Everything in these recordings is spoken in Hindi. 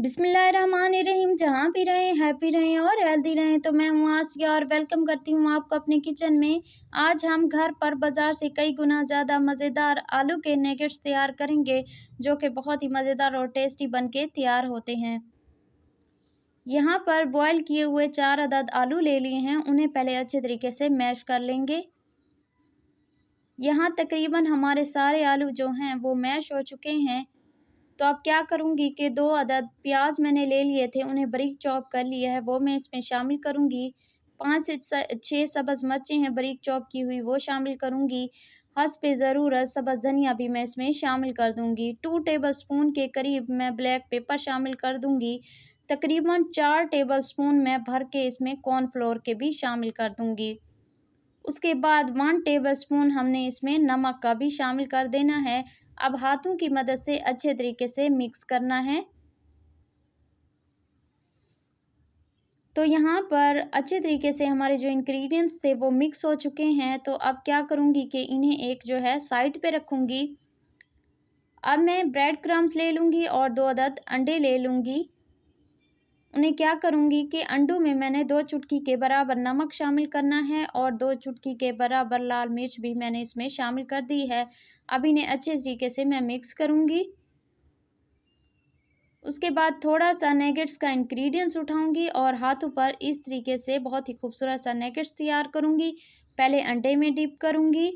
बिस्मिल्लाहिर्रहमानिर्रहीम। जहाँ भी रहें हैप्पी रहें और हेल्दी रहें। तो मैं हूँ आसिया और वेलकम करती हूँ आपको अपने किचन में। आज हम घर पर बाज़ार से कई गुना ज़्यादा मज़ेदार आलू के नगेट्स तैयार करेंगे, जो कि बहुत ही मज़ेदार और टेस्टी बनके तैयार होते हैं। यहाँ पर बॉयल किए हुए 4 अदद आलू ले लिए हैं, उन्हें पहले अच्छे तरीके से मैश कर लेंगे। यहाँ तकरीबन हमारे सारे आलू जो हैं वो मैश हो चुके हैं। तो अब क्या करूँगी कि 2 अदद प्याज मैंने ले लिए थे, उन्हें बारीक चॉप कर लिया है, वो मैं इसमें शामिल करूँगी। 5 से 6 सब्ज़ मिर्चें हैं बारीक चॉप की हुई, वो शामिल करूँगी। हस्ब ज़रूरत सब्ज़ धनिया भी मैं इसमें शामिल कर दूँगी। 2 टेबलस्पून के करीब मैं ब्लैक पेपर शामिल कर दूँगी। तकरीबन 4 टेबलस्पून मैं भर के इसमें कॉर्नफ्लोर के भी शामिल कर दूँगी। उसके बाद 1 टेबलस्पून हमने इसमें नमक का भी शामिल कर देना है। अब हाथों की मदद से अच्छे तरीके से मिक्स करना है। तो यहाँ पर अच्छे तरीके से हमारे जो इंग्रेडिएंट्स थे वो मिक्स हो चुके हैं। तो अब क्या करूँगी कि इन्हें एक जो है साइड पे रखूँगी। अब मैं ब्रेड क्रम्स ले लूँगी और 2 अदद अंडे ले लूँगी। उन्हें क्या करूँगी कि अंडों में मैंने 2 चुटकी के बराबर नमक शामिल करना है और 2 चुटकी के बराबर लाल मिर्च भी मैंने इसमें शामिल कर दी है। अब इन्हें अच्छे तरीके से मैं मिक्स करूँगी। उसके बाद थोड़ा-सा नगेट्स का इंग्रेडिएंट्स उठाऊँगी और हाथों पर इस तरीके से बहुत ही खूबसूरत सा नगेट्स तैयार करूँगी। पहले अंडे में डिप करूँगी,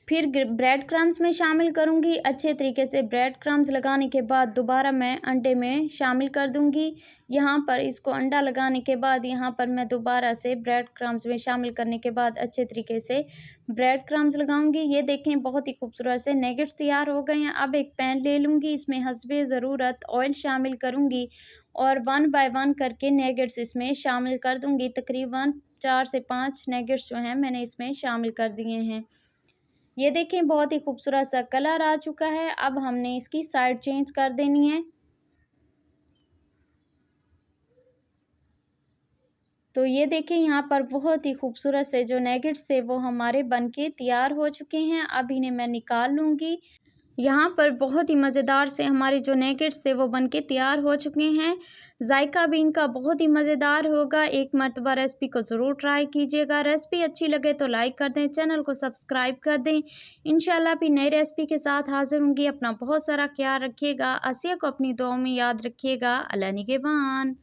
फिर ब्रेड क्रम्स में शामिल करूँगी। अच्छे तरीके से ब्रेड क्रम्स लगाने के बाद दोबारा मैं अंडे में शामिल कर दूँगी। यहाँ पर इसको अंडा लगाने के बाद यहाँ पर मैं दोबारा से ब्रेड क्रम्स में शामिल करने के बाद अच्छे तरीके से ब्रेड क्रम्स लगाऊँगी। ये देखें बहुत ही खूबसूरत से नगेट्स तैयार हो गए हैं। अब एक पैन ले लूँगी, इसमें हस्बे ज़रूरत ऑयल शामिल करूँगी और 1 बाय 1 करके नगेट्स इसमें शामिल कर दूँगी। तकरीबन 4 से 5 नगेट्स जो हैं मैंने इसमें शामिल कर दिए हैं। ये देखें बहुत ही खूबसूरत सा कलर आ चुका है। अब हमने इसकी साइड चेंज कर देनी है। तो ये देखें यहाँ पर बहुत ही खूबसूरत से जो नगेट्स थे वो हमारे बनके तैयार हो चुके हैं। अब इन्हें मैं निकाल लूँगी। यहाँ पर बहुत ही मज़ेदार से हमारे जो नगेट्स थे वो बनके तैयार हो चुके हैं। जायका भी इनका बहुत ही मज़ेदार होगा। एक मर्तबा रेसिपी को ज़रूर ट्राई कीजिएगा। रेसिपी अच्छी लगे तो लाइक कर दें, चैनल को सब्सक्राइब कर दें। इंशाल्लाह भी नई रेसिपी के साथ हाज़िर होंगी। अपना बहुत सारा ख्याल रखिएगा। आसिया को अपनी दुआओं में याद रखिएगा। अल्लाह निगहबान।